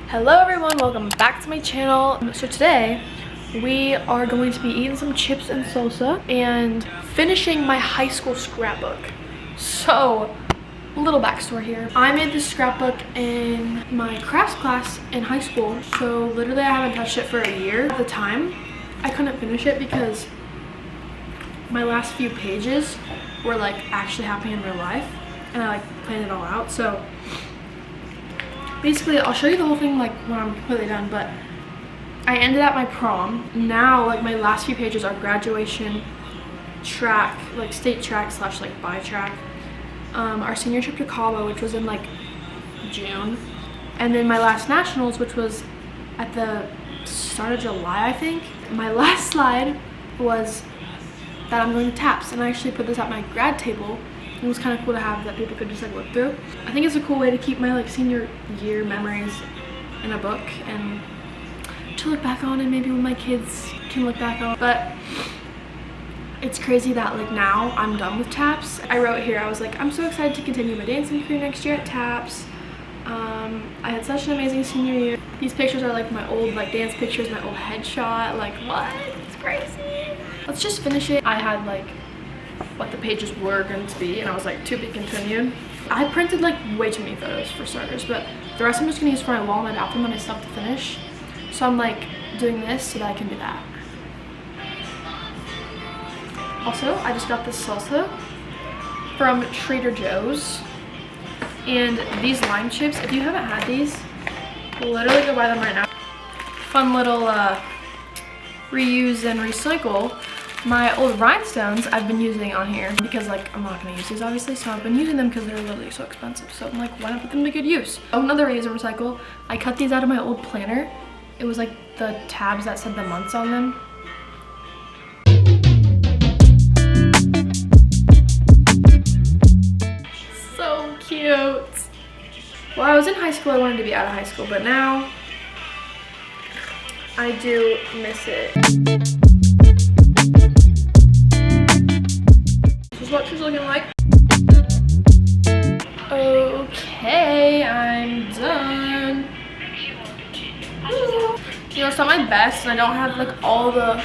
Hello everyone, welcome back to my channel. So today we are going to be eating some chips and salsa and finishing my high school scrapbook. So a little backstory here. I made this scrapbook in my crafts class in high school. So literally I haven't touched it for a year. At the time I couldn't finish it because my last few pages were like actually happening in real life and I like planned it all out. So basically I'll show you the whole thing like when I'm completely done, but I ended at my prom. Now like my last few pages are graduation, track, like state track slash like bi track, our senior trip to Cabo, which was in like June, and then my last nationals, which was at the start of July, I think. My last slide was that I'm going to TAPS, and I actually put this at my grad table. It was kind of cool to have that people could just like look through. I think it's a cool way to keep my like senior year memories in a book and to look back on, and maybe when my kids can look back on. But it's crazy that like now I'm done with TAPS. I wrote here, I was like, I'm so excited to continue my dancing career next year at TAPS. I had such an amazing senior year. These pictures are like my old like dance pictures, my old headshot. Like what? It's crazy. Let's just finish it. I had like what the pages were going to be, and I was like, to be continued. I printed like way too many photos for starters, but the rest I'm just gonna use for my wall and my bathroom that I still have to finish. So I'm like doing this so that I can do that. Also, I just got this salsa from Trader Joe's, and these lime chips, if you haven't had these, literally go buy them right now. Fun little reuse and recycle. My old rhinestones I've been using on here because like I'm not gonna use these obviously, so I've been using them because they're literally so expensive. So I'm like, why not put them to good use? Another reuse and recycle, I cut these out of my old planner. It was like the tabs that said the months on them. So cute. Well, I was in high school, I wanted to be out of high school, but now I do miss it. What she's looking like. Okay, I'm done. You know, it's not my best, and I don't have like all the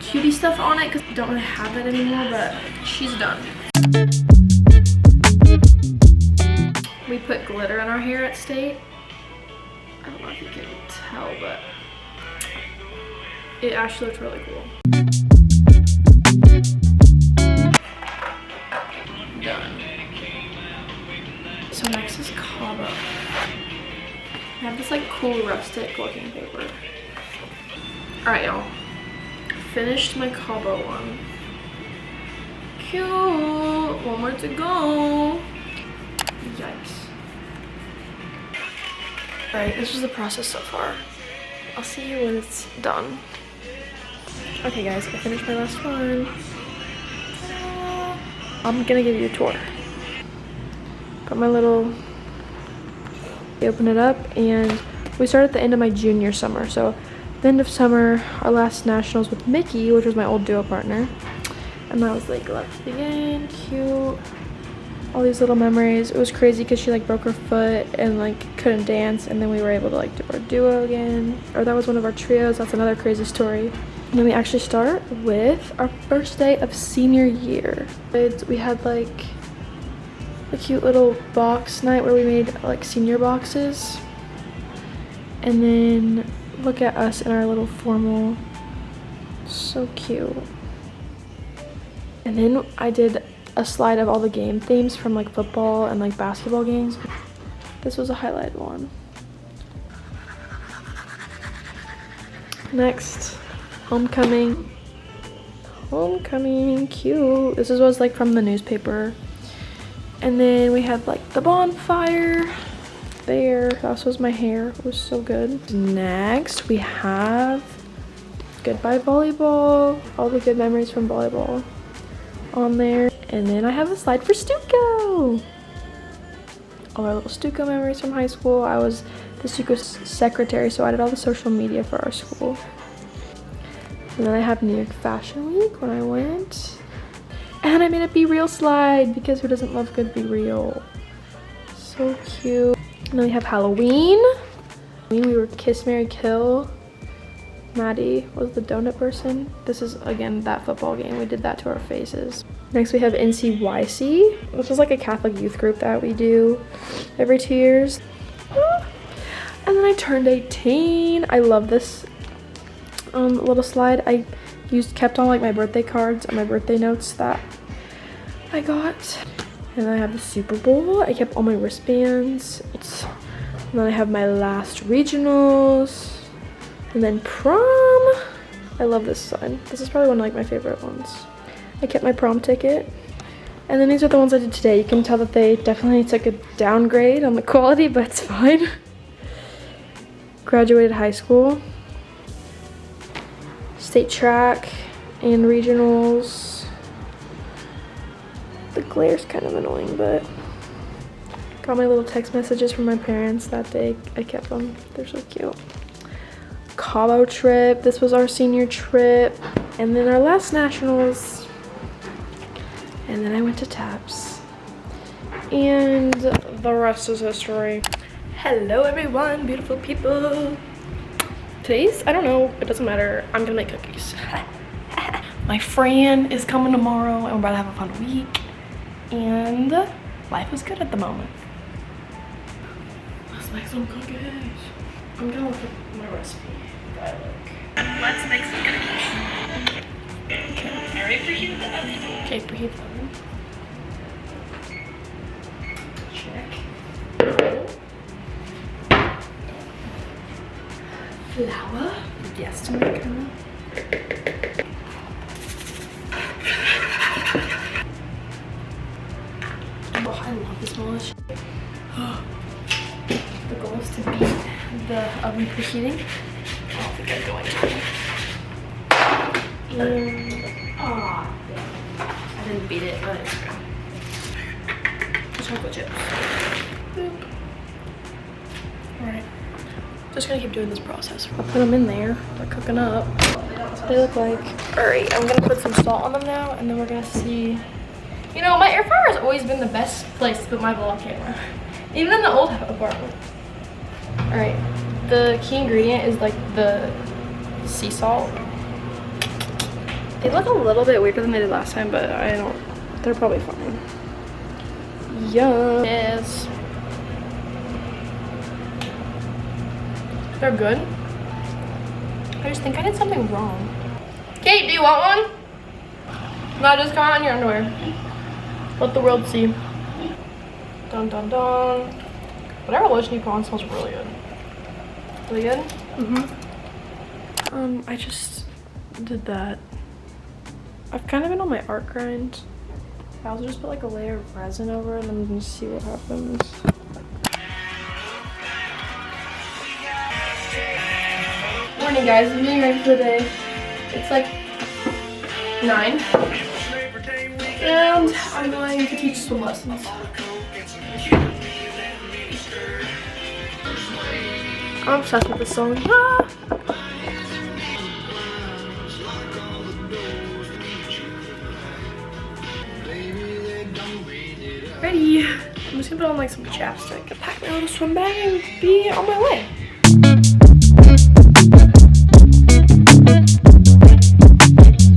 cutie stuff on it because I don't really have it anymore, but she's done. We put glitter in our hair at state. I don't know if you can tell, but it actually looks really cool. Done. So next is Cabo. I have this like cool rustic looking paper. Alright y'all, finished my Cabo one. Cute, one more to go. Yikes. Alright, this was the process so far. I'll see you when it's done. Okay guys, I finished my last one. I'm gonna give you a tour. Got my little, open it up, and we started at the end of my junior summer. So the end of summer, our last nationals with Mickey, which was my old duo partner. And that was like, let's begin, cute. All these little memories. It was crazy because she like broke her foot and like couldn't dance, and then we were able to like do our duo again. Or that was one of our trios, that's another crazy story. And then we actually start with our first day of senior year. We had like a cute little box night where we made like senior boxes. And then look at us in our little formal, so cute. And then I did a slide of all the game themes from like football and like basketball games. This was a highlighted one. Next. Homecoming, cute. This was like from the newspaper. And then we had like the bonfire there. That was my hair, it was so good. Next we have goodbye volleyball, all the good memories from volleyball on there. And then I have a slide for Stuco, all our little Stuco memories from high school. I was the Stuco secretary, so I did all the social media for our school. And then I have New York Fashion Week when I went. And I made a Be Real slide because who doesn't love good Be Real? So cute. And then we have Halloween. We were Kiss, Marry, Kill. Maddie was the donut person. This is, again, that football game. We did that to our faces. Next we have NCYC, which is like a Catholic youth group that we do every 2 years. And then I turned 18. I love this little slide. I kept on like my birthday cards and my birthday notes that I got. And then I have the Super Bowl. I kept all my wristbands. And then I have my last regionals. And then prom. I love this sign. This is probably one of like my favorite ones. I kept my prom ticket. And then these are the ones I did today. You can tell that they definitely took a downgrade on the quality, but it's fine. Graduated high school. State track and regionals. The glare's kind of annoying, but got my little text messages from my parents that day. I kept them. They're so cute. Cabo trip. This was our senior trip. And then our last nationals. And then I went to TAPS. And the rest is history. Hello everyone, beautiful people. Today's, I don't know, it doesn't matter. I'm gonna make cookies. My friend is coming tomorrow and we're about to have a fun week. And life is good at the moment. Let's make some cookies. I'm gonna look at my recipe. Let's make some cookies. Okay. Are we preheat the oven? Okay, preheat the oven. Check. Flour. Yes, to make kind of. Oh, I love the smell of this shit. The goal is to beat the oven preheating. I don't think I'm going to. And, I didn't beat it, but it's good. Chocolate chips. Boop. Alright. Just gonna keep doing this process. I'll put them in there. They're cooking up. That's what they look like. Alright, I'm gonna put some salt on them now, and then we're gonna see. You know, my air fryer has always been the best place to put my vlog camera. Even in the old apartment. Alright. The key ingredient is like the sea salt. They look a little bit weirder than they did last time, but I don't, they're probably fine. Yum. Yes. They're good. I just think I did something wrong. Kate, do you want one? No, just come on your underwear. Let the world see. Dun dun dun. Whatever lotion you put on smells really good. Really good? Mm-hmm. I just did that. I've kind of been on my art grind. I also just put like a layer of resin over it and I'm gonna see what happens. Morning guys, I'm getting ready for the day. It's like 9. And I'm going to teach swim lessons. I'm obsessed with this song. Ah! Ready. I'm just gonna put on like some chapstick, pack my little swim bag, and be on my way.